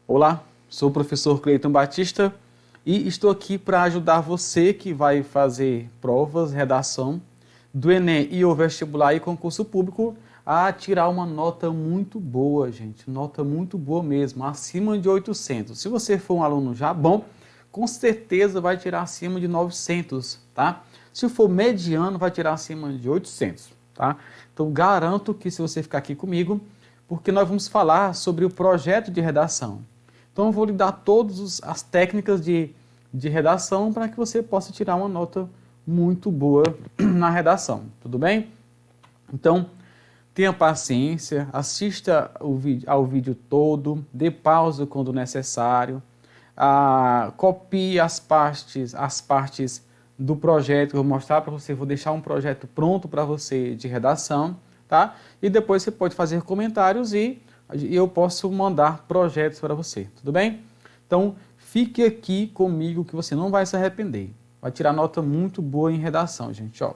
Olá, sou o professor Cleiton Batista e estou aqui para ajudar você que vai fazer provas, redação do Enem e o vestibular e concurso público a tirar uma nota muito boa, gente. Nota muito boa mesmo, acima de 800. Se você for um aluno já bom, com certeza vai tirar acima de 900, tá? Se for mediano, vai tirar acima de 800, tá? Então, garanto que se você ficar aqui comigo, porque nós vamos falar sobre o projeto de redação. Então, eu vou lhe dar todas as técnicas de redação para que você possa tirar uma nota muito boa na redação, tudo bem? Então, tenha paciência, assista ao vídeo todo, dê pausa quando necessário, copie as partes do projeto que eu vou mostrar para você, vou deixar um projeto pronto para você de redação, tá? E depois você pode fazer comentários e eu posso mandar projetos para você, tudo bem? Então, fique aqui comigo que você não vai se arrepender. Vai tirar nota muito boa em redação, gente, ó.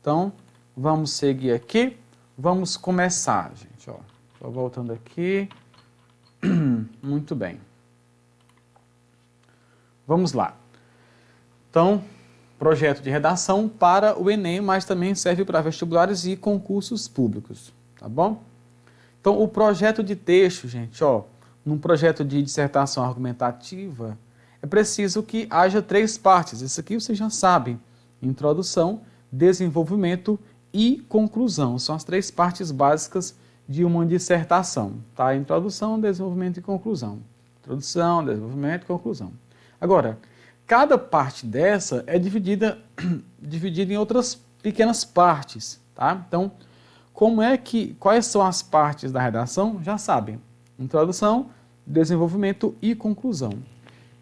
Então, vamos seguir aqui. Vamos começar, gente, ó. Só voltando aqui. Muito bem. Vamos lá. Então, projeto de redação para o Enem, mas também serve para vestibulares e concursos públicos, tá bom? Então, o projeto de texto, gente, ó, num projeto de dissertação argumentativa, é preciso que haja 3 partes. Isso aqui você já sabe. Introdução, desenvolvimento e conclusão. São as 3 partes básicas de uma dissertação, tá? Introdução, desenvolvimento e conclusão. Introdução, desenvolvimento e conclusão. Agora, cada parte dessa é dividida em outras pequenas partes, tá? Então, quais são as partes da redação? Já sabem. Introdução, desenvolvimento e conclusão.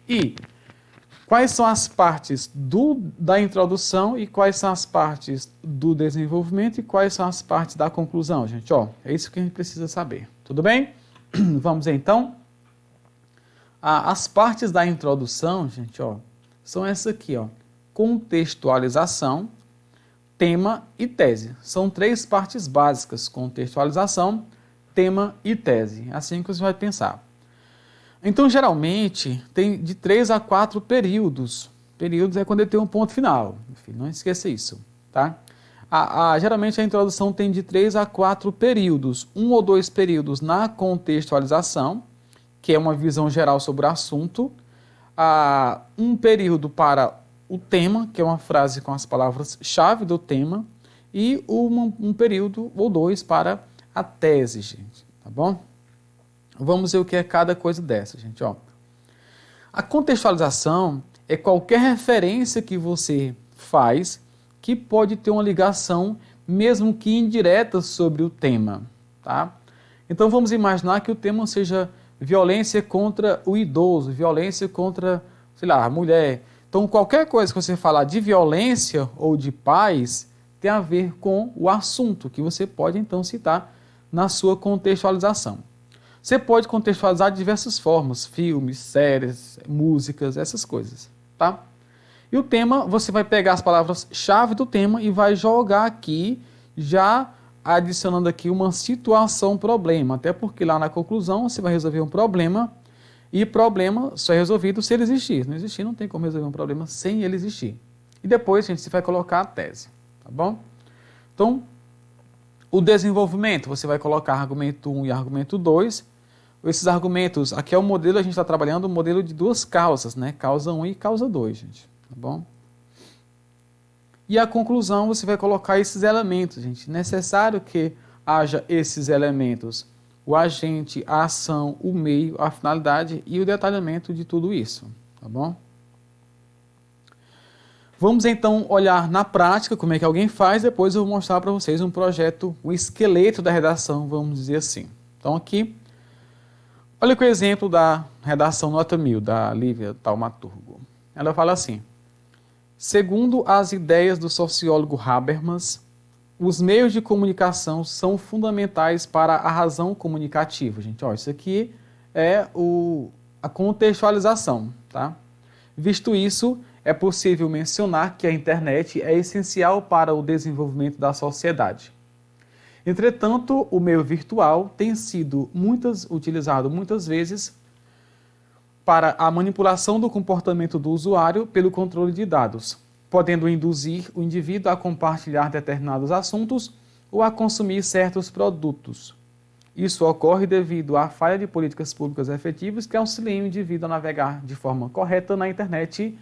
E quais são as partes da introdução e quais são as partes do desenvolvimento e quais são as partes da conclusão, gente? Ó, é isso que a gente precisa saber. Tudo bem? Vamos então. As partes da introdução, gente, ó, são essas aqui, ó. Contextualização, tema e tese. São 3 partes básicas: contextualização, tema e tese. Assim que você vai pensar. Então, geralmente, tem de 3 a 4 períodos. Períodos é quando ele tem um ponto final. Enfim, não esqueça isso, tá? Geralmente, a introdução tem de 3 a 4 períodos. 1 ou 2 períodos na contextualização, que é uma visão geral sobre o assunto. Um período para o tema, que é uma frase com as palavras-chave do tema. E um período ou 2 para a tese, gente. Tá bom? Vamos ver o que é cada coisa dessa, gente. Ó. A contextualização é qualquer referência que você faz que pode ter uma ligação, mesmo que indireta, sobre o tema. Tá? Então vamos imaginar que o tema seja violência contra o idoso, violência contra, sei lá, a mulher. Então qualquer coisa que você falar de violência ou de paz tem a ver com o assunto, que você pode então citar na sua contextualização. Você pode contextualizar de diversas formas: filmes, séries, músicas, essas coisas, tá? E o tema, você vai pegar as palavras-chave do tema e vai jogar aqui, já adicionando aqui uma situação-problema, até porque lá na conclusão você vai resolver um problema, e problema só é resolvido se ele existir. Se não existir, não tem como resolver um problema sem ele existir. E depois, gente, você vai colocar a tese, tá bom? Então, o desenvolvimento, você vai colocar argumento 1 e argumento 2. Esses argumentos, aqui é o modelo, a gente está trabalhando o modelo de 2 causas, né? Causa 1 e causa 2, gente. Tá bom? E a conclusão, você vai colocar esses elementos, gente. Necessário que haja esses elementos: o agente, a ação, o meio, a finalidade e o detalhamento de tudo isso. Tá bom? Vamos então olhar na prática como é que alguém faz, depois eu vou mostrar para vocês um projeto, o esqueleto da redação, vamos dizer assim. Então aqui, olha o exemplo da redação nota 1000, da Lívia Taumaturgo. Ela fala assim: segundo as ideias do sociólogo Habermas, os meios de comunicação são fundamentais para a razão comunicativa. Gente, ó, isso aqui é a contextualização, tá? Visto isso, é possível mencionar que a internet é essencial para o desenvolvimento da sociedade. Entretanto, o meio virtual tem sido utilizado muitas vezes para a manipulação do comportamento do usuário pelo controle de dados, podendo induzir o indivíduo a compartilhar determinados assuntos ou a consumir certos produtos. Isso ocorre devido à falha de políticas públicas efetivas que auxiliam o indivíduo a navegar de forma correta na internet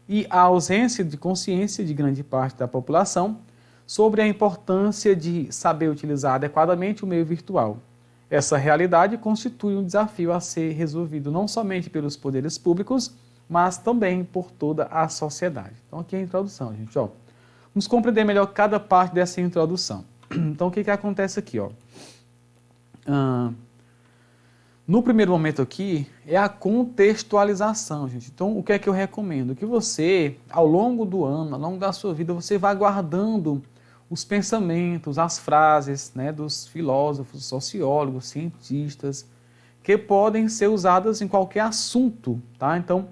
e a ausência de consciência de grande parte da população sobre a importância de saber utilizar adequadamente o meio virtual. Essa realidade constitui um desafio a ser resolvido não somente pelos poderes públicos, mas também por toda a sociedade. Então aqui é a introdução, gente. Ó. Vamos compreender melhor cada parte dessa introdução. Então o que acontece aqui? Ó? No primeiro momento aqui é a contextualização, gente. Então o que é que eu recomendo? Que você, ao longo do ano, ao longo da sua vida, você vá guardando os pensamentos, as frases, né, dos filósofos, sociólogos, cientistas, que podem ser usadas em qualquer assunto, tá? Então,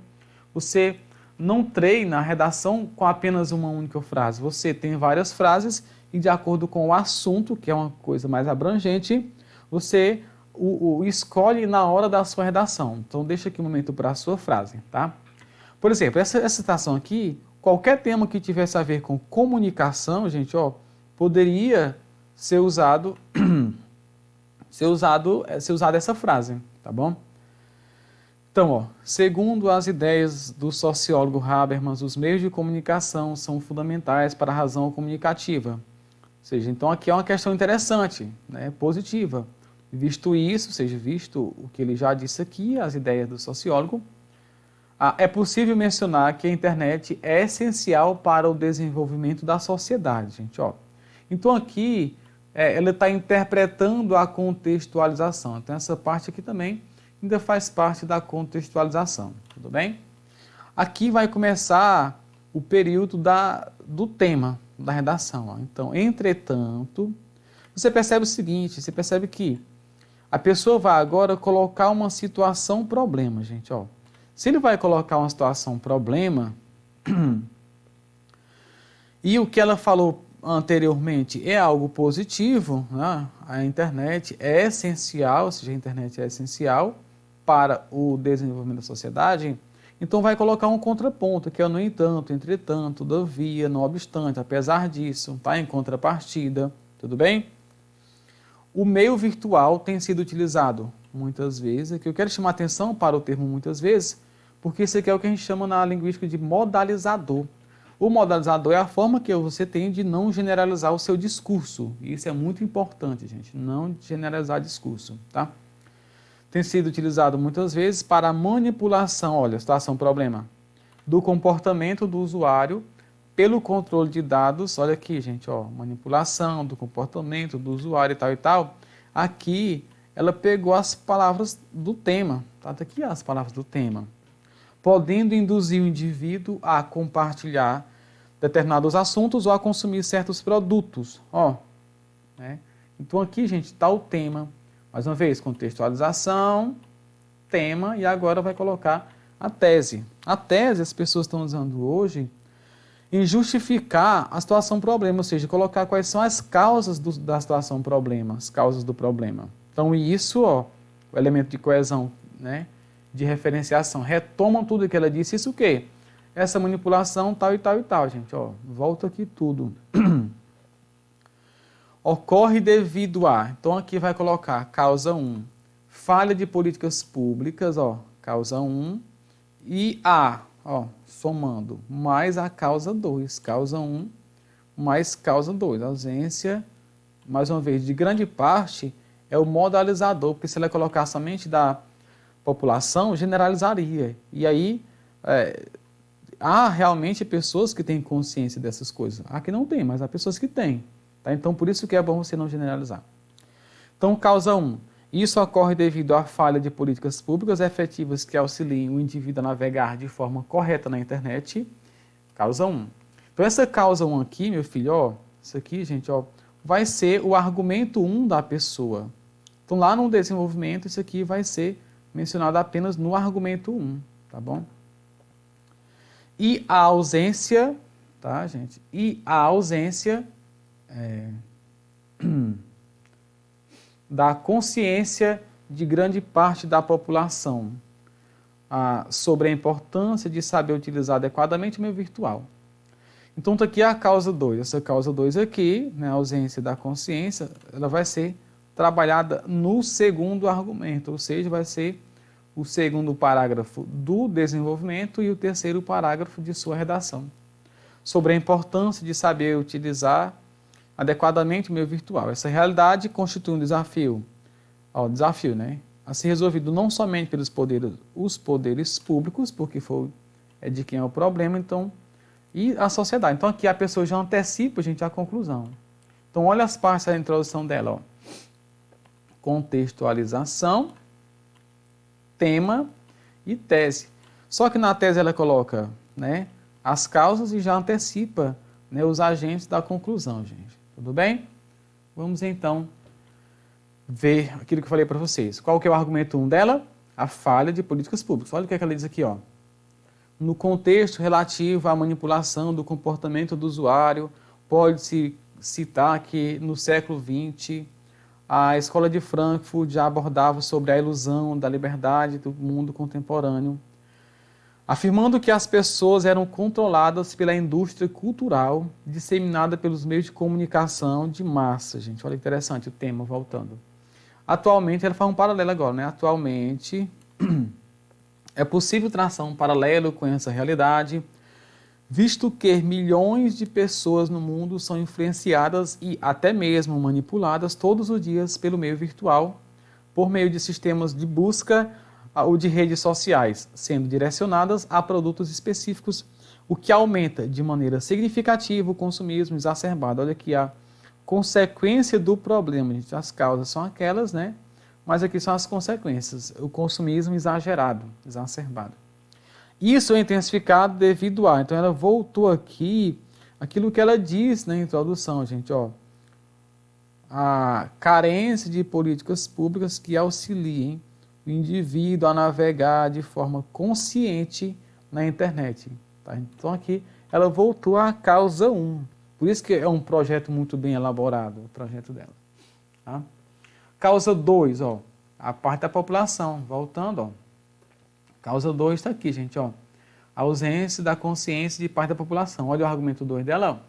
você não treina a redação com apenas uma única frase. Você tem várias frases e, de acordo com o assunto, que é uma coisa mais abrangente, você o escolhe na hora da sua redação. Então, deixa aqui um momento para a sua frase, tá? Por exemplo, essa citação aqui, qualquer tema que tivesse a ver com comunicação, gente, ó, poderia ser usado essa frase, tá bom? Então, ó, segundo as ideias do sociólogo Habermas, os meios de comunicação são fundamentais para a razão comunicativa. Ou seja, então aqui é uma questão interessante, né, positiva. Visto isso, ou seja, visto o que ele já disse aqui, as ideias do sociólogo, é possível mencionar que a internet é essencial para o desenvolvimento da sociedade, gente, ó. Então aqui, ela está interpretando a contextualização. Então essa parte aqui também ainda faz parte da contextualização, tudo bem? Aqui vai começar o período do tema, da redação. Ó. Então, entretanto, você percebe o seguinte, você percebe que a pessoa vai agora colocar uma situação problema, gente, ó. Se ele vai colocar uma situação problema, e o que ela falou anteriormente é algo positivo, né? A internet é essencial, ou seja, a internet é essencial para o desenvolvimento da sociedade, então vai colocar um contraponto, que é no entanto, entretanto, todavia, não obstante, apesar disso, tá? Em contrapartida, tudo bem? O meio virtual tem sido utilizado muitas vezes, aqui eu quero chamar atenção para o termo muitas vezes, porque isso aqui é o que a gente chama na linguística de modalizador. O modalizador é a forma que você tem de não generalizar o seu discurso. E isso é muito importante, gente, não generalizar discurso, tá? Tem sido utilizado muitas vezes para a manipulação, olha, situação problema, do comportamento do usuário pelo controle de dados, olha aqui, gente, ó, manipulação do comportamento do usuário e tal e tal. Aqui, ela pegou as palavras do tema, tá? Tá aqui as palavras do tema. Podendo induzir o indivíduo a compartilhar determinados assuntos ou a consumir certos produtos. Ó, né? Então aqui, gente, está o tema. Mais uma vez, contextualização, tema, e agora vai colocar a tese. A tese as pessoas estão usando hoje em justificar a situação problema, ou seja, colocar quais são as causas da situação problema, as causas do problema. Então isso, ó, o elemento de coesão, né? De referenciação, retomam tudo que ela disse, isso o quê? Essa manipulação tal e tal e tal, gente, ó, volta aqui tudo. Ocorre devido a, então aqui vai colocar causa 1, falha de políticas públicas, ó, causa 1, e a, ó, somando, mais a causa 2, causa 1, mais causa 2, ausência, mais uma vez, de grande parte, é o modalizador, porque se ela colocar somente da população, generalizaria. E aí, há realmente pessoas que têm consciência dessas coisas. Há que não tem, mas há pessoas que têm. Tá? Então, por isso que é bom você não generalizar. Então, causa 1. Isso ocorre devido à falha de políticas públicas efetivas que auxiliem o indivíduo a navegar de forma correta na internet. Causa 1. Então, essa causa 1 aqui, meu filho, ó, isso aqui, gente, ó, vai ser o argumento 1 da pessoa. Então, lá no desenvolvimento, isso aqui vai ser mencionado apenas no argumento 1, tá bom? E a ausência, tá, gente? E a ausência da consciência de grande parte da população. sobre a importância de saber utilizar adequadamente o meio virtual. Então, está aqui a causa 2. Essa causa 2 aqui, né, a ausência da consciência, ela vai ser trabalhada no segundo argumento, ou seja, vai ser o segundo parágrafo do desenvolvimento e o terceiro parágrafo de sua redação, sobre a importância de saber utilizar adequadamente o meio virtual. Essa realidade constitui um desafio, né, a ser resolvido não somente pelos poderes públicos, porque é de quem é o problema, então, e a sociedade. Então, aqui a pessoa já antecipa, gente, a conclusão. Então, olha as partes da introdução dela, ó. Contextualização, tema e tese. Só que na tese ela coloca, né, as causas e já antecipa, né, os agentes da conclusão, gente. Tudo bem? Vamos então ver aquilo que eu falei para vocês. Qual que é o argumento 1 dela? A falha de políticas públicas. Olha o que ela diz aqui, ó. No contexto relativo à manipulação do comportamento do usuário, pode-se citar que no século XX, a Escola de Frankfurt já abordava sobre a ilusão da liberdade do mundo contemporâneo, afirmando que as pessoas eram controladas pela indústria cultural disseminada pelos meios de comunicação de massa. Gente, olha que interessante o tema, voltando. Atualmente, ela faz um paralelo agora, né? Atualmente, é possível traçar um paralelo com essa realidade, visto que milhões de pessoas no mundo são influenciadas e até mesmo manipuladas todos os dias pelo meio virtual, por meio de sistemas de busca ou de redes sociais, sendo direcionadas a produtos específicos, o que aumenta de maneira significativa o consumismo exacerbado. Olha aqui a consequência do problema, gente. As causas são aquelas, né? Mas aqui são as consequências, o consumismo exagerado, exacerbado. Isso é intensificado devido a... Então, ela voltou aqui, aquilo que ela disse na introdução, gente, ó. A carência de políticas públicas que auxiliem o indivíduo a navegar de forma consciente na internet. Tá? Então, aqui, ela voltou à causa 1. Por isso que é um projeto muito bem elaborado, o projeto dela. Tá? Causa 2, ó, a parte da população. Voltando, ó. Causa 2 está aqui, gente, ó. A ausência da consciência de parte da população. Olha o argumento 2 dela, ó.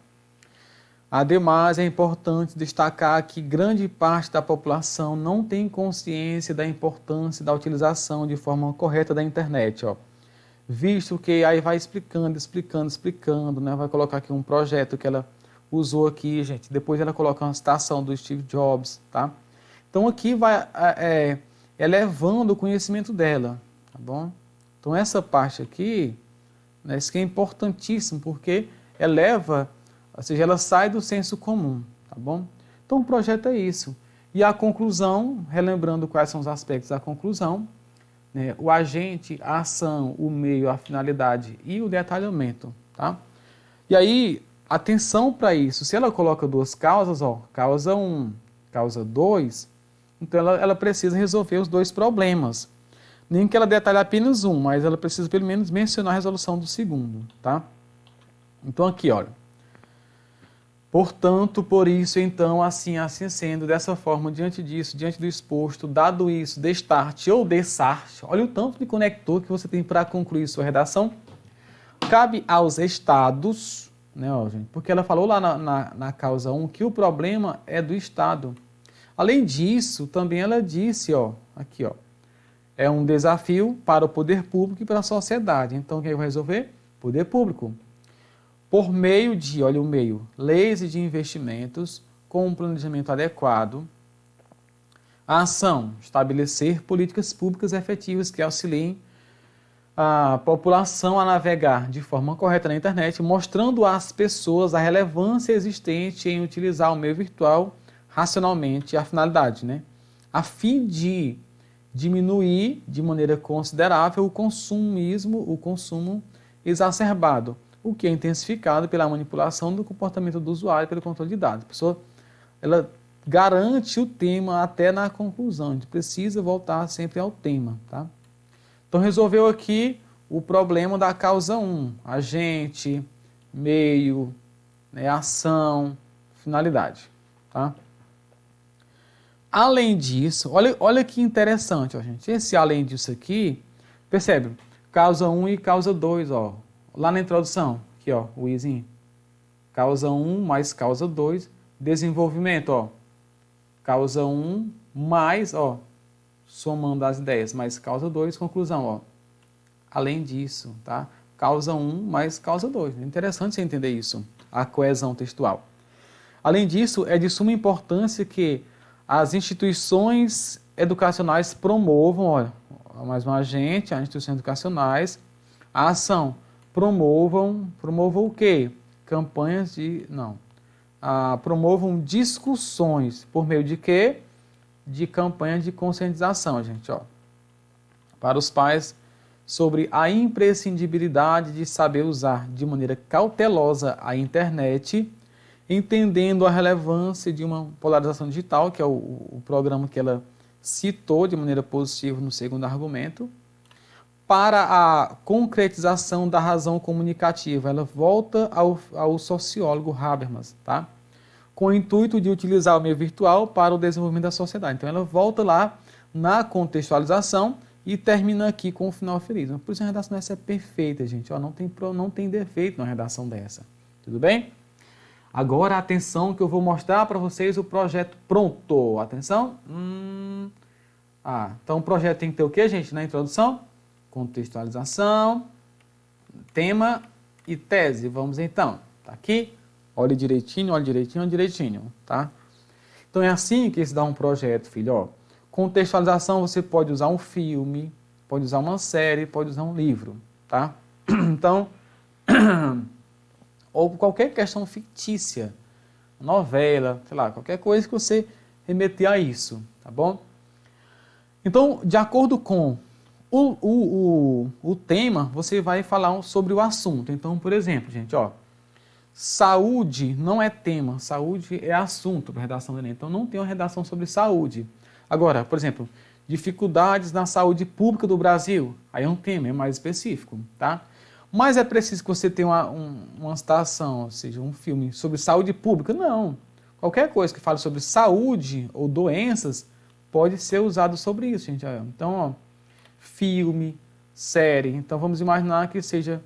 Ademais, é importante destacar que grande parte da população não tem consciência da importância da utilização de forma correta da internet, ó. Visto que aí vai explicando, né? Vai colocar aqui um projeto que ela usou aqui, gente. Depois ela coloca uma citação do Steve Jobs, tá? Então aqui vai elevando o conhecimento dela, tá bom? Então essa parte aqui, né, isso que é importantíssimo, porque eleva, ou seja, ela sai do senso comum, tá bom? Então o projeto é isso. E a conclusão, relembrando quais são os aspectos da conclusão, né, o agente, a ação, o meio, a finalidade e o detalhamento, tá? E aí, atenção para isso. Se ela coloca duas causas, ó, causa 1, causa 2, então ela precisa resolver os dois problemas. Nem que ela detalhe apenas um, mas ela precisa pelo menos mencionar a resolução do segundo, tá? Então aqui, olha. Portanto, por isso, então, assim sendo, dessa forma, diante disso, diante do exposto, dado isso, destarte ou dessarte, olha o tanto de conector que você tem para concluir sua redação. Cabe aos estados, né, ó, gente, porque ela falou lá na causa 1 que o problema é do Estado. Além disso, também ela disse, ó, aqui, ó, é um desafio para o poder público e para a sociedade. Então, quem vai resolver? Poder público. Por meio de, olha o meio, leis e de investimentos com um planejamento adequado. A ação, estabelecer políticas públicas efetivas que auxiliem a população a navegar de forma correta na internet, mostrando às pessoas a relevância existente em utilizar o meio virtual racionalmente a finalidade, né? A fim de diminuir de maneira considerável o consumo exacerbado, o que é intensificado pela manipulação do comportamento do usuário pelo controle de dados. A pessoa, ela garante o tema até na conclusão. A gente precisa voltar sempre ao tema, tá? Então, resolveu aqui o problema da causa 1, agente, meio, né, ação, finalidade, tá? Além disso, olha que interessante, ó, gente. Esse além disso aqui, percebe? Causa 1 e causa 2, ó. Lá na introdução, aqui, ó, o izinho. Causa 1 mais causa 2. Desenvolvimento, ó. Causa 1 mais, ó, somando as ideias, mais causa 2, conclusão, ó. Além disso, tá? Causa 1 mais causa 2. É interessante você entender isso, a coesão textual. Além disso, é de suma importância que as instituições educacionais promovam, olha, mais um agente, as instituições educacionais, a ação, promovam o quê? Campanhas de, promovam discussões, por meio de quê? De campanhas de conscientização, gente, ó, para os pais sobre a imprescindibilidade de saber usar de maneira cautelosa a internet, entendendo a relevância de uma polarização digital, que é o programa que ela citou de maneira positiva no segundo argumento, para a concretização da razão comunicativa. Ela volta ao sociólogo Habermas, tá? Com o intuito de utilizar o meio virtual para o desenvolvimento da sociedade. Então ela volta lá na contextualização e termina aqui com o final feliz. Por isso a redação dessa é perfeita, gente. Ó, não tem defeito na redação dessa. Tudo bem? Agora, atenção que eu vou mostrar para vocês o projeto pronto. Atenção. Então o projeto tem que ter o que, gente, na introdução? Contextualização, tema e tese. Vamos então. Tá aqui. Olhe direitinho, tá? Então é assim que se dá um projeto, filho, ó. Contextualização, você pode usar um filme, pode usar uma série, pode usar um livro, tá? Então, ou qualquer questão fictícia, novela, sei lá, qualquer coisa que você remeter a isso, tá bom? Então, de acordo com o tema, você vai falar sobre o assunto. Então, por exemplo, gente, ó, saúde não é tema, saúde é assunto para redação do Enem. Então, não tem uma redação sobre saúde. Agora, por exemplo, dificuldades na saúde pública do Brasil. Aí é um tema, é mais específico, tá? Mas é preciso que você tenha uma citação, ou seja, um filme sobre saúde pública? Não. Qualquer coisa que fale sobre saúde ou doenças pode ser usado sobre isso, gente. Então, ó, filme, série. Então, vamos imaginar que seja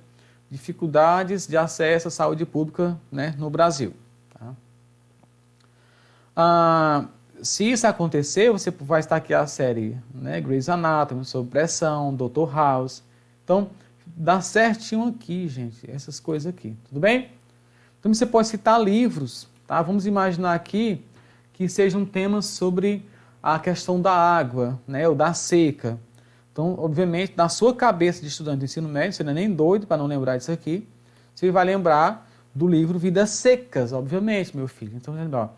dificuldades de acesso à saúde pública, né, no Brasil. Tá? Se isso acontecer, você vai estar aqui a série, né, Grey's Anatomy, sobre pressão, Dr. House. Então, dá certinho aqui, gente, essas coisas aqui, tudo bem? Então, você pode citar livros, tá? Vamos imaginar aqui que sejam temas sobre a questão da água, né, ou da seca. Então, obviamente, na sua cabeça de estudante de ensino médio, você não é nem doido para não lembrar disso aqui, você vai lembrar do livro Vidas Secas, obviamente, meu filho. Então, ó,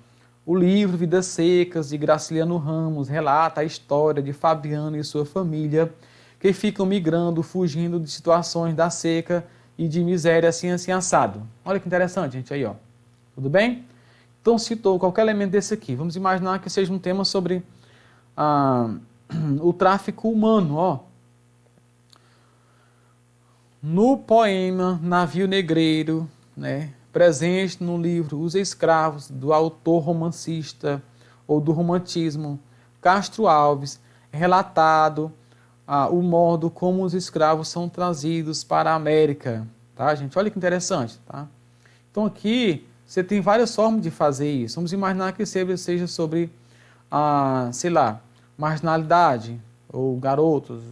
o livro Vidas Secas, de Graciliano Ramos, relata a história de Fabiano e sua família, que ficam migrando, fugindo de situações da seca e de miséria assim assado. Olha que interessante, gente, aí, ó. Tudo bem? Então, citou qualquer elemento desse aqui. Vamos imaginar que seja um tema sobre o tráfico humano, ó. No poema Navio Negreiro, né, presente no livro Os Escravos, do autor romancista ou do romantismo Castro Alves, é relatado o modo como os escravos são trazidos para a América, tá, gente? Olha que interessante, tá? Então aqui você tem várias formas de fazer isso. Vamos imaginar que seja sobre, sei lá, marginalidade, ou garotos,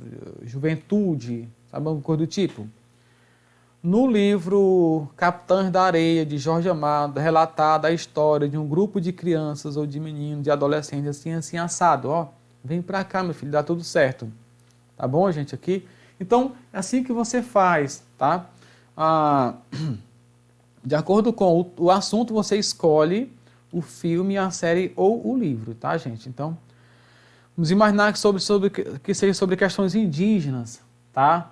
juventude, sabe, alguma coisa do tipo. No livro Capitães da Areia, de Jorge Amado, é relatada a história de um grupo de crianças ou de meninos, de adolescentes, assim assado, ó. Vem pra cá, meu filho, dá tudo certo. Tá bom, gente, aqui? Então, é assim que você faz, tá? De acordo com o assunto, você escolhe o filme, a série ou o livro, tá, gente? Então, vamos imaginar que seja sobre questões indígenas, tá?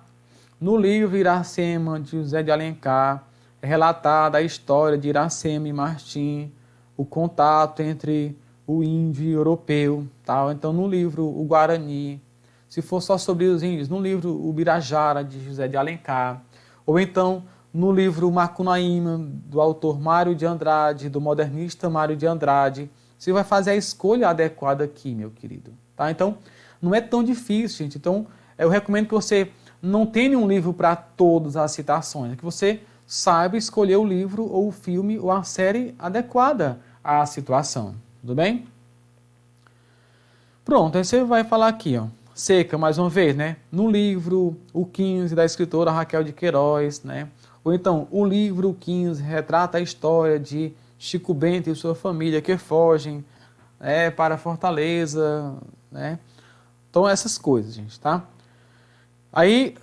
No livro Iracema, de José de Alencar, é relatada a história de Iracema e Martim, o contato entre o índio e o europeu, tá? Então, no livro O Guarani, se for só sobre os índios, no livro O Birajara, de José de Alencar, ou então no livro Macunaíma, do autor Mário de Andrade, do modernista Mário de Andrade, você vai fazer a escolha adequada aqui, meu querido, tá? Então, não é tão difícil, gente. Então, eu recomendo que você não tem nenhum livro para todas as situações, é que você saiba escolher o livro ou o filme ou a série adequada à situação, tudo bem? Pronto, aí você vai falar aqui, ó, seca, mais uma vez, né? No livro O 15, da escritora Raquel de Queiroz, né? Ou então, o livro O 15 retrata a história de Chico Bento e sua família que fogem para Fortaleza, né? Então, essas coisas, gente, tá? Aí,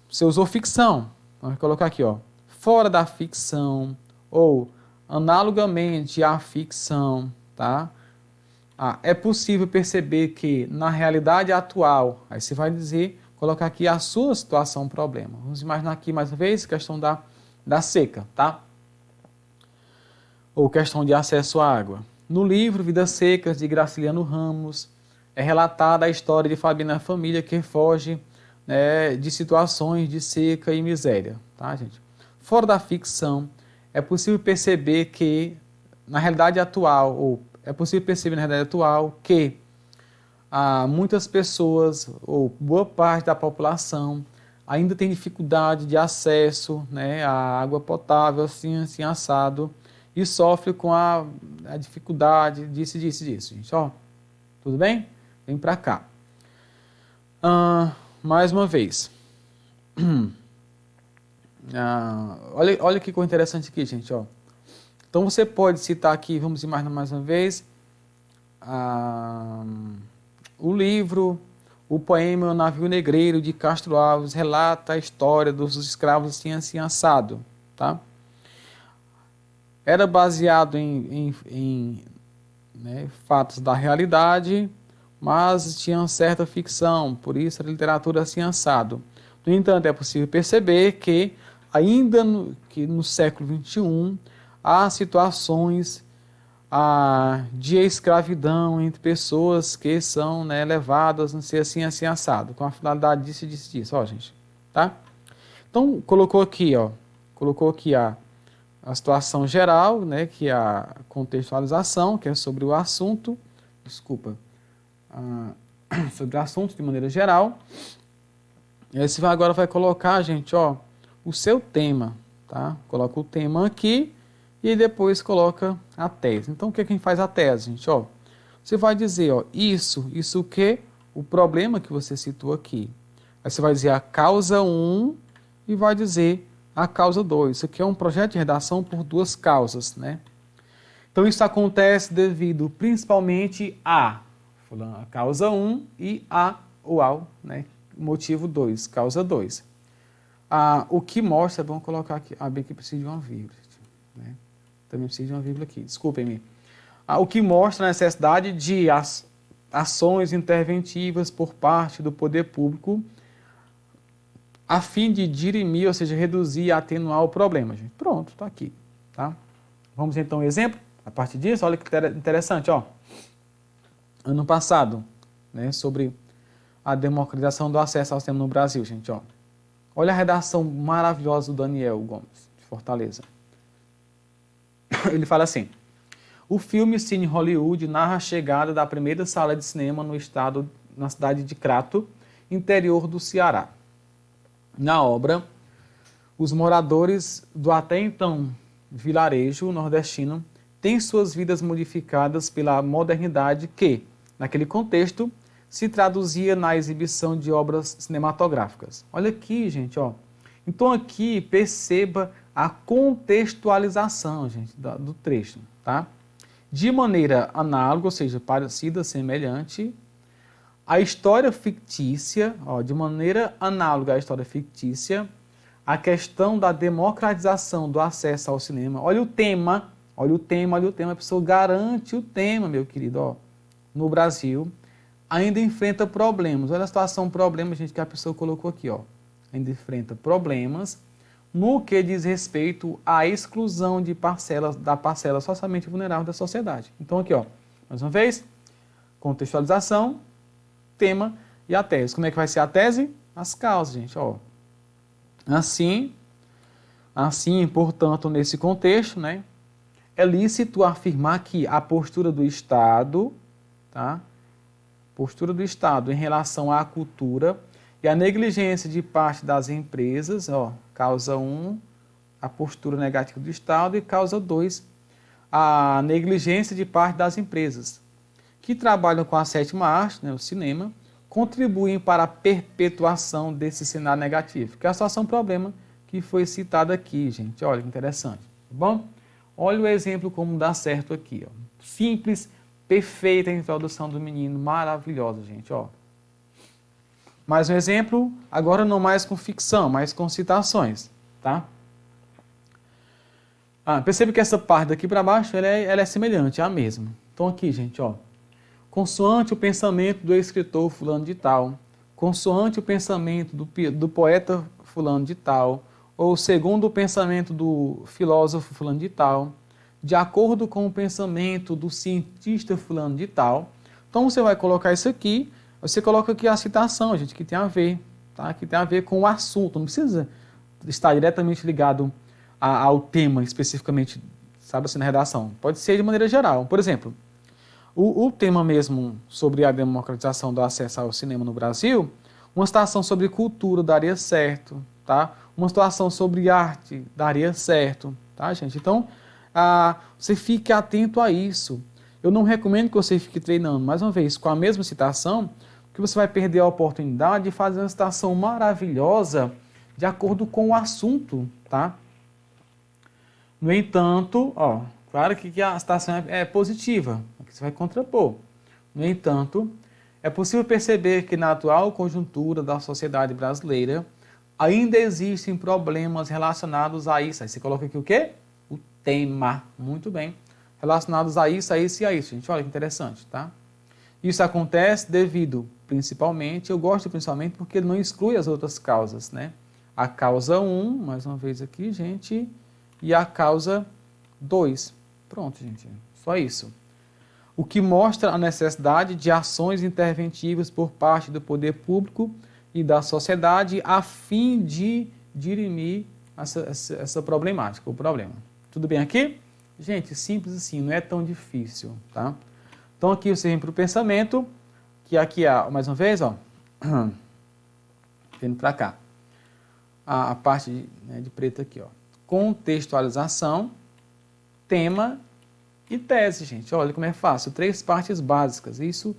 você usou ficção. Vamos colocar aqui, ó. Fora da ficção ou analogamente à ficção, tá? É possível perceber que na realidade atual, aí você vai dizer, colocar aqui a sua situação, problema. Vamos imaginar aqui mais uma vez, questão da seca, tá? Ou questão de acesso à água. No livro Vidas Secas, de Graciliano Ramos, é relatada a história de Fabina Família que foge, né, de situações de seca e miséria, tá, gente? Fora da ficção, é possível perceber que, na realidade atual, ou é possível perceber na realidade atual que muitas pessoas, ou boa parte da população, ainda tem dificuldade de acesso, né, à água potável, assim assado, e sofre com a dificuldade disso, gente. Ó, tudo bem? Vem para cá. Mais uma vez. Olha que coisa interessante aqui, gente. Ó. Então você pode citar aqui, vamos imaginar mais uma vez, o livro, o poema O Navio Negreiro, de Castro Alves, relata a história dos escravos assim assado. Tá? Era baseado em fatos da realidade, mas tinha certa ficção, por isso a literatura assim assado. No entanto, é possível perceber que, ainda no século XXI, há situações de escravidão entre pessoas que são levadas a ser assim assado, com a finalidade disso, ó, gente, tá? Então, colocou aqui a situação geral, né, que é a contextualização, que é sobre o assunto, sobre o assunto de maneira geral. E aí você agora vai colocar, gente, ó, o seu tema, tá? Coloca o tema aqui e depois coloca a tese. Então, o que é quem faz a tese, gente? Ó, você vai dizer, ó, isso o que? O problema que você citou aqui. Aí você vai dizer a causa 1 e vai dizer a causa 2. Isso aqui é um projeto de redação por duas causas, né? Então, isso acontece devido principalmente a causa 1 e ao, né? Motivo 2, causa 2. O que mostra, vamos colocar aqui, bem que precisa de uma vírgula, né? Também precisa de uma vírgula aqui, desculpem-me. O que mostra a necessidade de ações interventivas por parte do poder público a fim de dirimir, ou seja, reduzir e atenuar o problema, gente. Pronto, está aqui, tá? Vamos então um exemplo, a partir disso, olha que interessante, ó. Ano passado, né, sobre a democratização do acesso ao cinema no Brasil, gente, ó. Olha a redação maravilhosa do Daniel Gomes, de Fortaleza. Ele fala assim: o filme Cine Hollywood narra a chegada da primeira sala de cinema na cidade de Crato, interior do Ceará. Na obra, os moradores do até então vilarejo nordestino têm suas vidas modificadas pela modernidade que, naquele contexto, se traduzia na exibição de obras cinematográficas. Olha aqui, gente, ó. Então aqui perceba a contextualização, gente, do trecho, tá? De maneira análoga, ou seja, parecida, semelhante, a história fictícia, ó, de maneira análoga à história fictícia, a questão da democratização do acesso ao cinema. Olha o tema, a pessoa garante o tema, meu querido, ó. No Brasil, ainda enfrenta problemas. Olha a situação, problema, gente, que a pessoa colocou aqui, ó. Ainda enfrenta problemas no que diz respeito à exclusão de da parcela socialmente vulnerável da sociedade. Então, aqui, ó, mais uma vez, contextualização, tema e a tese. Como é que vai ser a tese? As causas, gente, ó. Assim, portanto, nesse contexto, né, é lícito afirmar que a postura do Estado, tá? Postura do Estado em relação à cultura E a negligência de parte das empresas, ó, causa 1, a postura negativa do Estado, e causa 2, a negligência de parte das empresas, que trabalham com a sétima arte, né, o cinema, contribuem para a perpetuação desse cenário negativo, que é a situação problema que foi citada aqui, gente. Olha que interessante, tá bom? Olha o exemplo como dá certo aqui, ó. Simples, perfeita a introdução do menino, maravilhosa, gente, ó. Mais um exemplo, agora não mais com ficção, mas com citações, tá? Percebe que essa parte daqui para baixo, ela é semelhante, é a mesma. Então aqui, gente, ó. Consoante o pensamento do escritor fulano de tal, consoante o pensamento do poeta fulano de tal, ou segundo o pensamento do filósofo fulano de tal, de acordo com o pensamento do cientista fulano de tal. Então você vai colocar isso aqui, você coloca aqui a citação, gente, que tem a ver, tá? Que tem a ver com o assunto, não precisa estar diretamente ligado ao tema especificamente, sabe assim, na redação. Pode ser de maneira geral. Por exemplo, o tema mesmo sobre a democratização do acesso ao cinema no Brasil, uma citação sobre cultura daria certo, tá? Uma situação sobre arte daria certo, tá, gente? Então, você fique atento a isso. Eu não recomendo que você fique treinando, mais uma vez, com a mesma citação, que você vai perder a oportunidade de fazer uma citação maravilhosa de acordo com o assunto, tá? No entanto, ó, claro que a citação é positiva, aqui você vai contrapor. No entanto, é possível perceber que na atual conjuntura da sociedade brasileira ainda existem problemas relacionados a isso. Aí você coloca aqui o quê? O tema. Muito bem. Relacionados a isso, a isso e a isso. Gente, olha que interessante, tá? Isso acontece devido, principalmente, eu gosto principalmente porque ele não exclui as outras causas, né? A causa 1, mais uma vez aqui, gente, e a causa 2. Pronto, gente, só isso. O que mostra a necessidade de ações interventivas por parte do poder público e da sociedade a fim de dirimir essa problemática, o problema. Tudo bem aqui? Gente, simples assim, não é tão difícil, tá? Então aqui você vem para o pensamento, que aqui, mais uma vez, ó, vindo para cá, a parte de preto aqui, ó, contextualização, tema e tese, gente. Olha como é fácil, 3 partes básicas, isso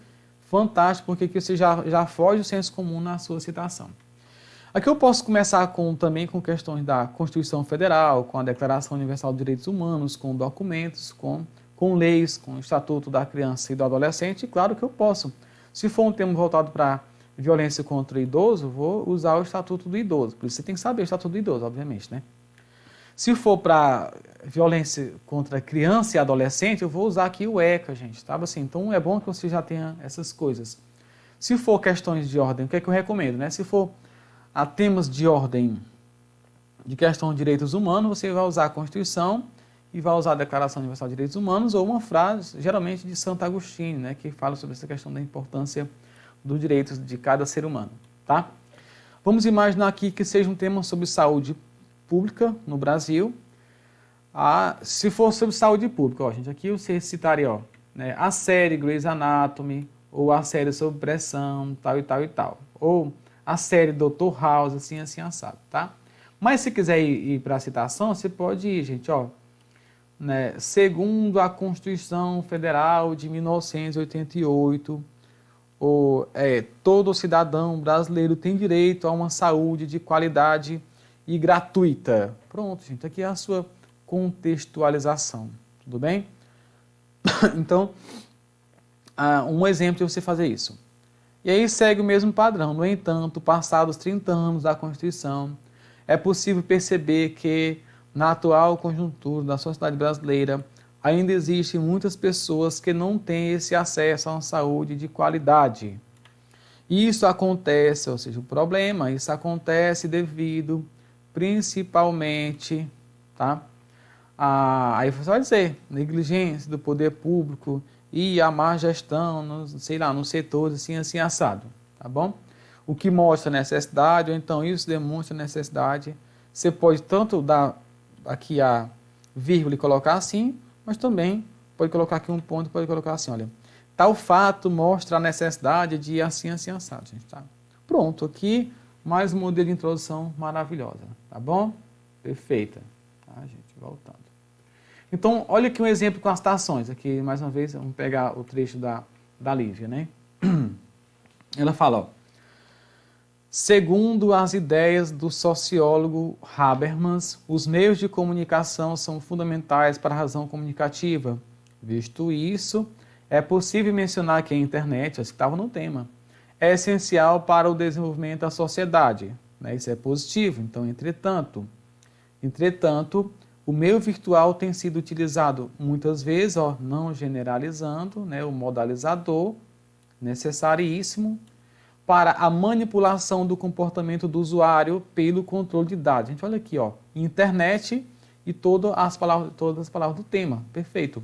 fantástico, porque aqui você já foge do senso comum na sua citação. Aqui eu posso começar também com questões da Constituição Federal, com a Declaração Universal dos Direitos Humanos, com documentos, com leis, com o Estatuto da Criança e do Adolescente, claro que eu posso. Se for um tema voltado para violência contra o idoso, vou usar o Estatuto do Idoso. Por isso você tem que saber o Estatuto do Idoso, obviamente, né? Se for para violência contra criança e adolescente, eu vou usar aqui o ECA, gente, tá? Assim, então é bom que você já tenha essas coisas. Se for questões de ordem, o que é que eu recomendo, né? Se for a temas de ordem de questão de direitos humanos, você vai usar a Constituição e vai usar a Declaração Universal de Direitos Humanos ou uma frase, geralmente de Santo Agostinho, né? Que fala sobre essa questão da importância dos direitos de cada ser humano, tá? Vamos imaginar aqui que seja um tema sobre saúde pública no Brasil. Se for sobre saúde pública, ó, gente, aqui você citaria, ó, né, a série Grey's Anatomy, ou a série sobre pressão, tal e tal e tal, ou a série Dr. House, assim, assim, assado, tá? Mas se quiser ir para a citação, você pode ir, gente, ó, né, segundo a Constituição Federal de 1988, todo cidadão brasileiro tem direito a uma saúde de qualidade e gratuita. Pronto, gente, aqui é a sua contextualização, tudo bem? Então, um exemplo de você fazer isso. E aí segue o mesmo padrão. No entanto, passados 30 anos da Constituição, é possível perceber que, na atual conjuntura da sociedade brasileira, ainda existem muitas pessoas que não têm esse acesso a uma saúde de qualidade. Isso acontece, ou seja, o problema, isso acontece devido principalmente, tá? Aí você vai dizer, negligência do poder público e a má gestão, nos setores assim, assim, assado, tá bom? O que mostra necessidade, ou então isso demonstra necessidade. Você pode tanto dar aqui a vírgula e colocar assim, mas também pode colocar aqui um ponto e pode colocar assim, olha, tal fato mostra a necessidade de assim, assim, assado, gente, tá? Pronto, aqui mais um modelo de introdução maravilhosa, tá bom? Perfeita. Tá, gente, voltando. Então, olha aqui um exemplo com as citações. Aqui, mais uma vez, vamos pegar o trecho da Lívia, né? Ela fala, ó, segundo as ideias do sociólogo Habermas, os meios de comunicação são fundamentais para a razão comunicativa. Visto isso, é possível mencionar que a internet, acho que estava no tema, é essencial para o desenvolvimento da sociedade. Né? Isso é positivo. Então, entretanto, o meio virtual tem sido utilizado muitas vezes, ó, não generalizando, né, o modalizador, necessaríssimo, para a manipulação do comportamento do usuário pelo controle de dados. A gente olha aqui, ó, internet e todas as palavras do tema. Perfeito.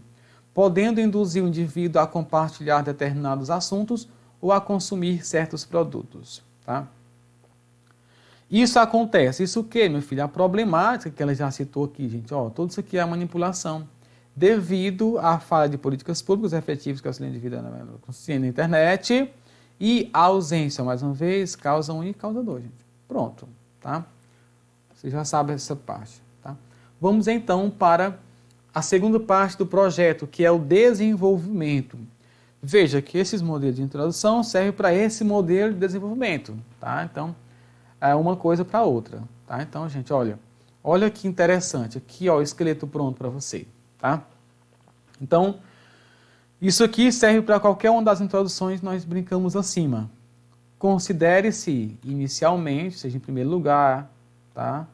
Podendo induzir o indivíduo a compartilhar determinados assuntos ou a consumir certos produtos. Tá? Isso acontece. Isso o quê, meu filho? A problemática que ela já citou aqui, gente. Ó, tudo isso aqui é a manipulação. Devido à falha de políticas públicas efetivas que auxiliam o indivíduo na internet e a ausência, mais uma vez, causa 1 e causa 2, gente. Pronto. Tá? Você já sabe essa parte. Tá? Vamos então para a segunda parte do projeto, que é o desenvolvimento. Veja que esses modelos de introdução servem para esse modelo de desenvolvimento. Tá? Então, é uma coisa para outra. Tá? Então, gente, olha que interessante. Aqui, ó, o esqueleto pronto para você. Tá? Então, isso aqui serve para qualquer uma das introduções que nós brincamos acima. Considere-se inicialmente, seja em primeiro lugar, tá?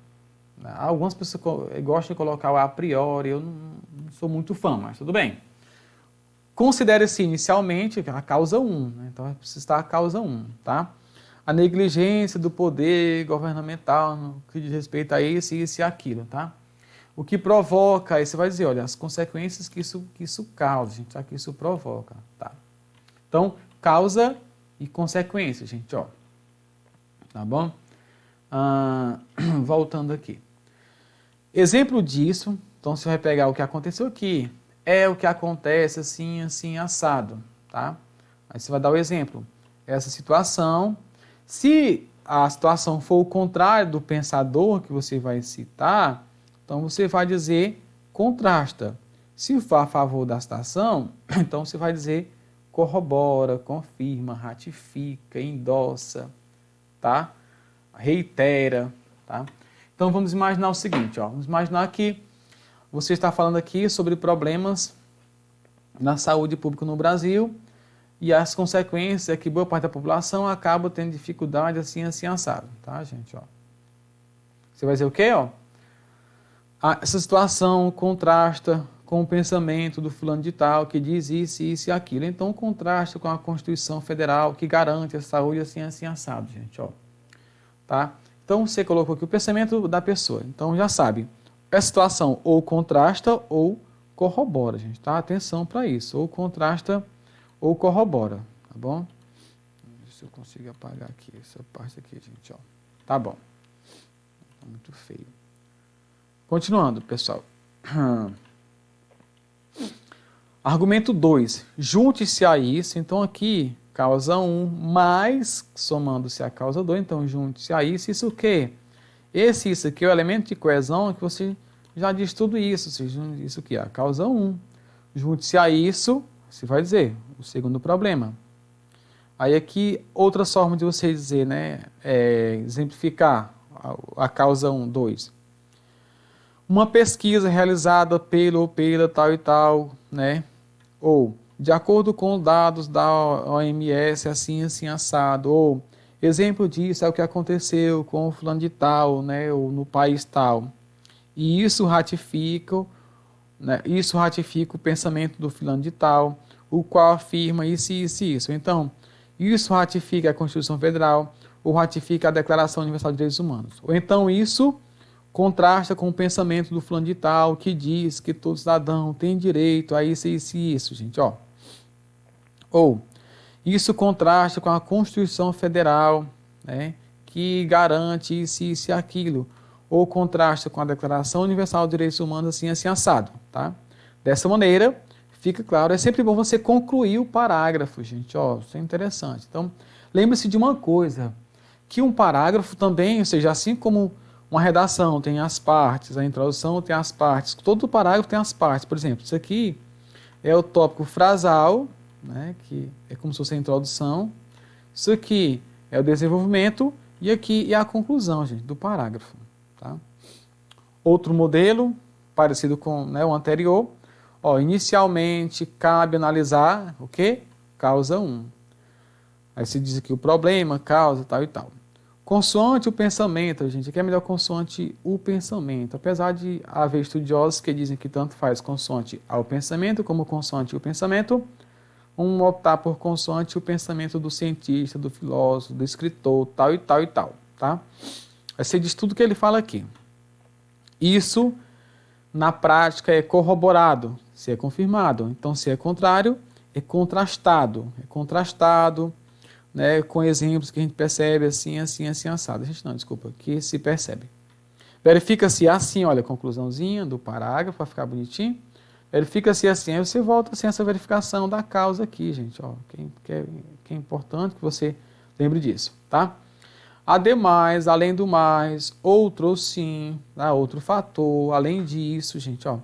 Algumas pessoas gostam de colocar o a priori, eu não sou muito fã, mas tudo bem. Considere-se inicialmente a causa 1, né? Então precisa estar a causa 1, tá? A negligência do poder governamental no que diz respeito a isso e aquilo, tá? O que provoca, aí você vai dizer, olha, as consequências que isso causa, gente, tá? Que isso provoca, tá? Então, causa e consequência, gente, ó. Tá bom? Voltando aqui. Exemplo disso, então você vai pegar o que aconteceu aqui, é o que acontece assim, assim, assado, tá? Aí você vai dar o exemplo. Essa situação, se a situação for o contrário do pensador que você vai citar, então você vai dizer contrasta. Se for a favor da situação, então você vai dizer corrobora, confirma, ratifica, endossa, tá? Reitera, tá? Então vamos imaginar o seguinte, ó, vamos imaginar que você está falando aqui sobre problemas na saúde pública no Brasil e as consequências é que boa parte da população acaba tendo dificuldade assim, assim, assado, tá, gente, ó. Você vai dizer o quê, ó? Essa situação contrasta com o pensamento do fulano de tal que diz isso, isso e aquilo. Então contrasta com a Constituição Federal que garante a saúde assim, assim, assado, gente, ó. Tá? Então, você colocou aqui o pensamento da pessoa. Então, já sabe, essa situação ou contrasta ou corrobora, gente, tá? Atenção para isso, ou contrasta ou corrobora, tá bom? Deixa eu ver se eu consigo apagar aqui, essa parte aqui, gente, ó. Tá bom. Tá muito feio. Continuando, pessoal. Argumento 2. Junte-se a isso, então aqui... Causa 1, mais somando-se a causa 2, então junte-se a isso. Isso o quê? Isso aqui é o elemento de coesão que você já diz tudo isso. Isso aqui é a causa 1. Junte-se a isso, você vai dizer, o segundo problema. Aí aqui, outra forma de você dizer, né? Exemplificar a causa 1, 2. Uma pesquisa realizada pelo ou pela tal e tal, né? Ou... de acordo com dados da OMS, assim, assim, assado. Ou, exemplo disso é o que aconteceu com o fulano de tal, né, ou no país tal. E isso ratifica o pensamento do fulano de tal, o qual afirma isso, isso e isso. Então, isso ratifica a Constituição Federal, ou ratifica a Declaração Universal de Direitos Humanos. Ou então, isso contrasta com o pensamento do fulano de tal, que diz que todo cidadão tem direito a isso, isso e isso, gente, ó. Ou, isso contrasta com a Constituição Federal, né, que garante isso, isso e aquilo. Ou contrasta com a Declaração Universal de Direitos Humanos, assim, assim, assado. Tá? Dessa maneira, fica claro, é sempre bom você concluir o parágrafo, gente. Ó, isso é interessante. Então, lembre-se de uma coisa. que um parágrafo também, ou seja, assim como uma redação tem as partes, a introdução tem as partes, todo parágrafo tem as partes. Por exemplo, isso aqui é o tópico frasal, né, que é como se fosse a introdução. Isso aqui é o desenvolvimento e aqui é a conclusão, gente, do parágrafo. Tá? Outro modelo, parecido com, né, o anterior. Ó, inicialmente, cabe analisar o quê? Causa 1. Aí se diz aqui o problema, causa, tal e tal. Consoante o pensamento, gente, aqui é melhor consoante o pensamento. Apesar de haver estudiosos que dizem que tanto faz consoante ao pensamento como consoante o pensamento, um optar por consoante o pensamento do cientista, do filósofo, do escritor, tal e tal e tal. Tá? Aí você diz tudo que ele fala aqui. Isso, na prática, é corroborado, se é confirmado. Então, se é contrário, é contrastado. É contrastado, né, com exemplos que a gente percebe assim, assim, assim, assado. A gente não, desculpa, que se percebe. Verifica-se assim, olha, a conclusãozinha do parágrafo, para ficar bonitinho. Verifica-se assim, aí você volta sem essa verificação da causa aqui, gente. Ó, que é importante que você lembre disso, tá? Ademais, além do mais, outro sim, tá? Outro fator, além disso, gente, ó.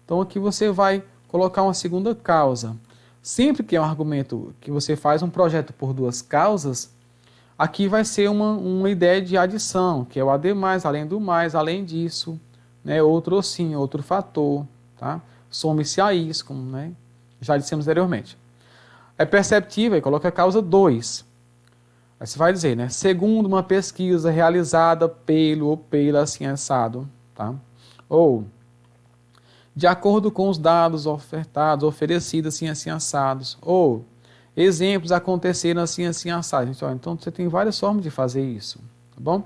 Então aqui você vai colocar uma segunda causa. Sempre que é um argumento que você faz um projeto por duas causas, aqui vai ser uma ideia de adição, que é o ademais, além do mais, além disso, né? Outro sim, outro fator, tá? Some-se a isso, como, né, já dissemos anteriormente. É perceptível, coloca a causa 2. Aí você vai dizer, né? Segundo uma pesquisa realizada pelo ou pela assim assado, tá? Ou de acordo com os dados ofertados, oferecidos assim, assim assados. Ou exemplos aconteceram assim, assim assados. Então você tem várias formas de fazer isso, tá bom?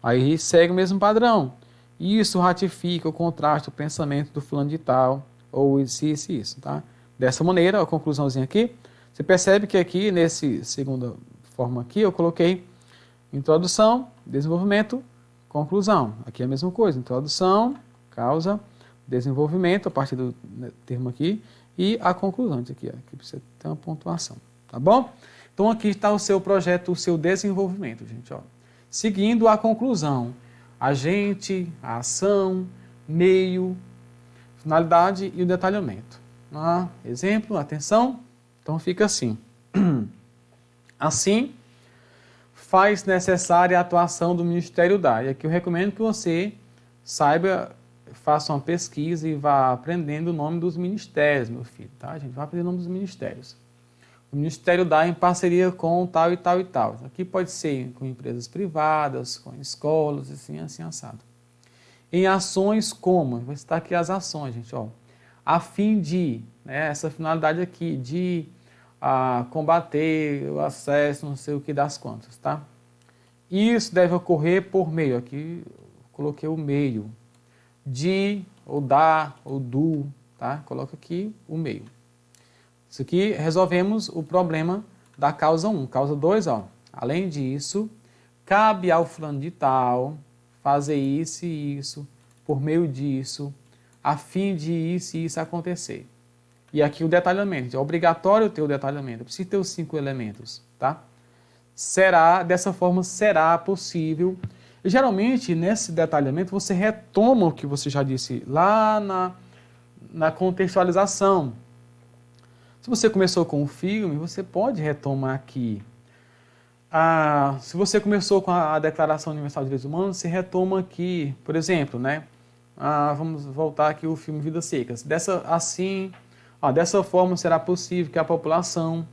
Aí segue o mesmo padrão. Isso ratifica o contraste, o pensamento do fulano de tal, ou isso, tá? Dessa maneira, a conclusãozinha aqui, você percebe que aqui, nesse segunda forma aqui, eu coloquei introdução, desenvolvimento, conclusão. Aqui é a mesma coisa, introdução, causa, desenvolvimento, a partir do termo aqui, e a conclusão. Aqui, ó, aqui precisa ter uma pontuação, tá bom? Então aqui está o seu projeto, o seu desenvolvimento, gente, ó. Seguindo a conclusão, agente, a ação, meio, finalidade e o detalhamento. Exemplo, atenção, então fica assim. Assim, faz necessária a atuação do Ministério da. E aqui eu recomendo que você saiba, faça uma pesquisa e vá aprendendo o nome dos ministérios, meu filho, tá? A gente vai aprender o nome dos ministérios. O Ministério dá em parceria com tal e tal e tal. Aqui pode ser com empresas privadas, com escolas, assim, assim, assado. Em ações como, vou citar aqui as ações, gente, ó, a fim de, né, essa finalidade aqui, de combater o acesso, não sei o que das quantas, tá? Isso deve ocorrer por meio, aqui coloquei o meio, de, ou da, ou do, tá? Coloca aqui o meio. Isso aqui resolvemos o problema da causa 1. Causa 2, ó. Além disso, cabe ao fulano de tal fazer isso e isso, por meio disso, a fim de isso e isso acontecer. E aqui o detalhamento. É obrigatório ter o detalhamento. Precisa ter os 5 elementos, tá? Dessa forma, será possível. E, geralmente, nesse detalhamento, você retoma o que você já disse lá na contextualização. Se você começou com um filme, você pode retomar aqui. Se você começou com a Declaração Universal de Direitos Humanos, você retoma aqui, por exemplo, né? Vamos voltar aqui o filme Vidas Secas. Dessa forma será possível que a população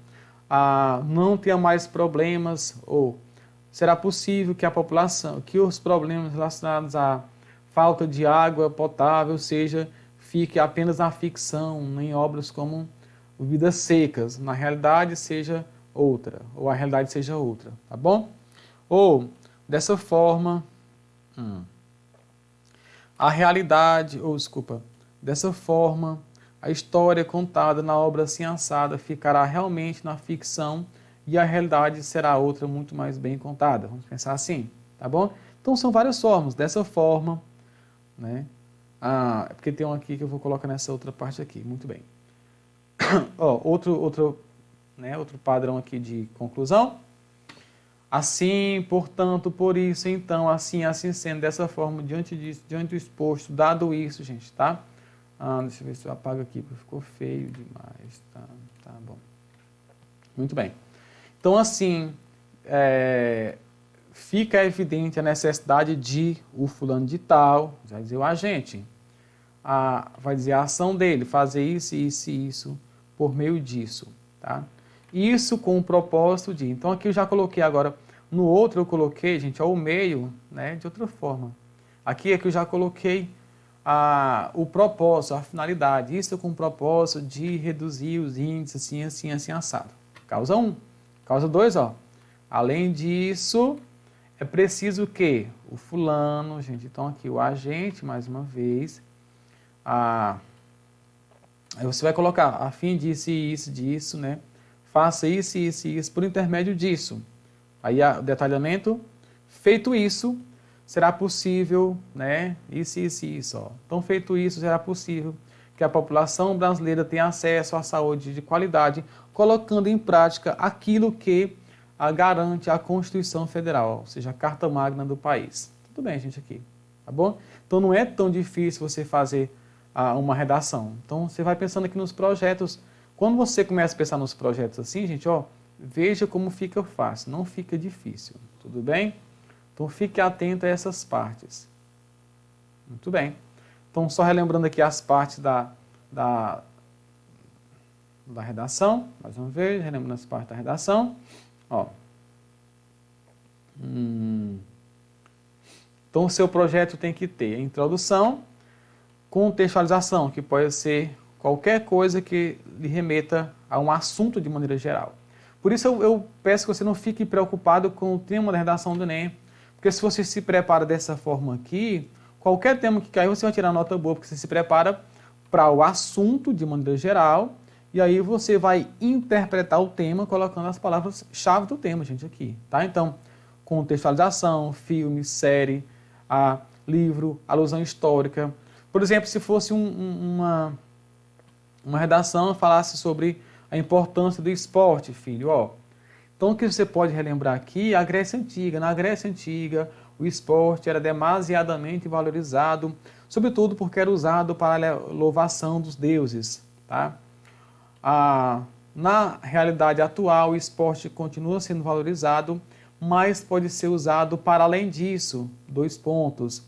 não tenha mais problemas, ou será possível que a população, que os problemas relacionados à falta de água potável fique apenas na ficção, em obras como Vidas Secas, na realidade seja outra, ou a realidade seja outra, tá bom? Ou, dessa forma, dessa forma, a história contada na obra assim assada ficará realmente na ficção e a realidade será outra muito mais bem contada. Vamos pensar assim, tá bom? Então são várias formas, dessa forma, né? Porque tem um aqui que eu vou colocar nessa outra parte aqui, muito bem. Outro padrão aqui de conclusão. Assim, portanto, por isso, então, assim, assim sendo, dessa forma, diante disso, diante do exposto, dado isso, gente, tá? Deixa eu ver se eu apago aqui, porque ficou feio demais, tá bom. Muito bem. Então, assim, fica evidente a necessidade de o fulano de tal, vai dizer o agente, vai dizer a ação dele, fazer isso, isso e isso, por meio disso, tá? Isso com o propósito de... Então, aqui eu já coloquei agora, no outro eu coloquei, gente, o meio, né, de outra forma. Aqui é que eu já coloquei o propósito, a finalidade. Isso com o propósito de reduzir os índices, assim, assim, assim, assado. Causa 1. Causa 2, ó. Além disso, é preciso que o fulano, gente, então aqui o agente, mais uma vez, aí você vai colocar, a fim disso e isso, disso, né? Faça isso, isso e isso por intermédio disso. Aí o detalhamento, feito isso, será possível, né? Isso, isso e isso, ó. Então, feito isso, será possível que a população brasileira tenha acesso à saúde de qualidade, colocando em prática aquilo que garante a Constituição Federal, ou seja, a Carta Magna do país. Tudo bem, gente, aqui, tá bom? Então, não é tão difícil você fazer uma redação. Então, você vai pensando aqui nos projetos. Quando você começa a pensar nos projetos assim, gente, ó, veja como fica fácil, não fica difícil, tudo bem? Então, fique atento a essas partes. Muito bem. Então, só relembrando aqui as partes da redação, mais uma vez, relembrando as partes da redação. Ó. Então, o seu projeto tem que ter a introdução, contextualização, que pode ser qualquer coisa que lhe remeta a um assunto de maneira geral. Por isso, eu peço que você não fique preocupado com o tema da redação do Enem, porque se você se prepara dessa forma aqui, qualquer tema que cair, você vai tirar nota boa, porque você se prepara para o assunto de maneira geral, e aí você vai interpretar o tema colocando as palavras-chave do tema, gente, aqui, tá? Então, contextualização, filme, série, livro, alusão histórica. Por exemplo, se fosse uma redação que falasse sobre a importância do esporte, filho, ó. Então, o que você pode relembrar aqui é a Grécia Antiga. Na Grécia Antiga, o esporte era demasiadamente valorizado, sobretudo porque era usado para a louvação dos deuses, tá? Na realidade atual, o esporte continua sendo valorizado, mas pode ser usado para além disso, 2 pontos,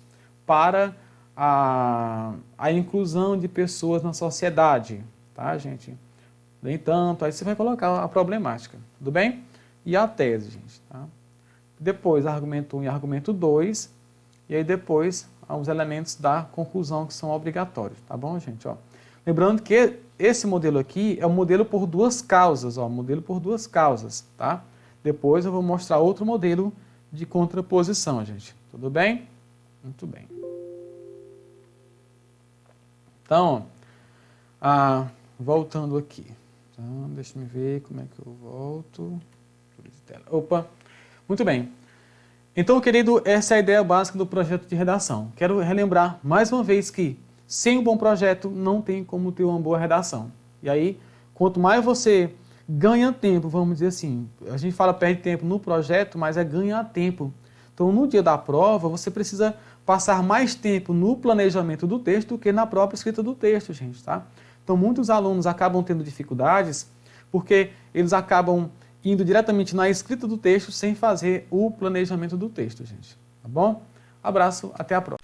para a inclusão de pessoas na sociedade, tá, gente? No entanto, aí você vai colocar a problemática, tudo bem? E a tese, gente, tá? Depois, argumento 1 e argumento 2, e aí depois, os elementos da conclusão que são obrigatórios, tá bom, gente? Ó, lembrando que esse modelo aqui é um modelo por 2 causas, ó, modelo por 2 causas, tá? Depois eu vou mostrar outro modelo de contraposição, gente, tudo bem? Muito bem. Então, voltando aqui. Então, deixa eu ver como é que eu volto. Opa, muito bem. Então, querido, essa é a ideia básica do projeto de redação. Quero relembrar mais uma vez que sem um bom projeto não tem como ter uma boa redação. E aí, quanto mais você ganha tempo, vamos dizer assim, a gente fala perde tempo no projeto, mas é ganhar tempo. Então, no dia da prova, você precisa passar mais tempo no planejamento do texto do que na própria escrita do texto, gente, tá? Então, muitos alunos acabam tendo dificuldades porque eles acabam indo diretamente na escrita do texto sem fazer o planejamento do texto, gente. Tá bom? Abraço, até a próxima.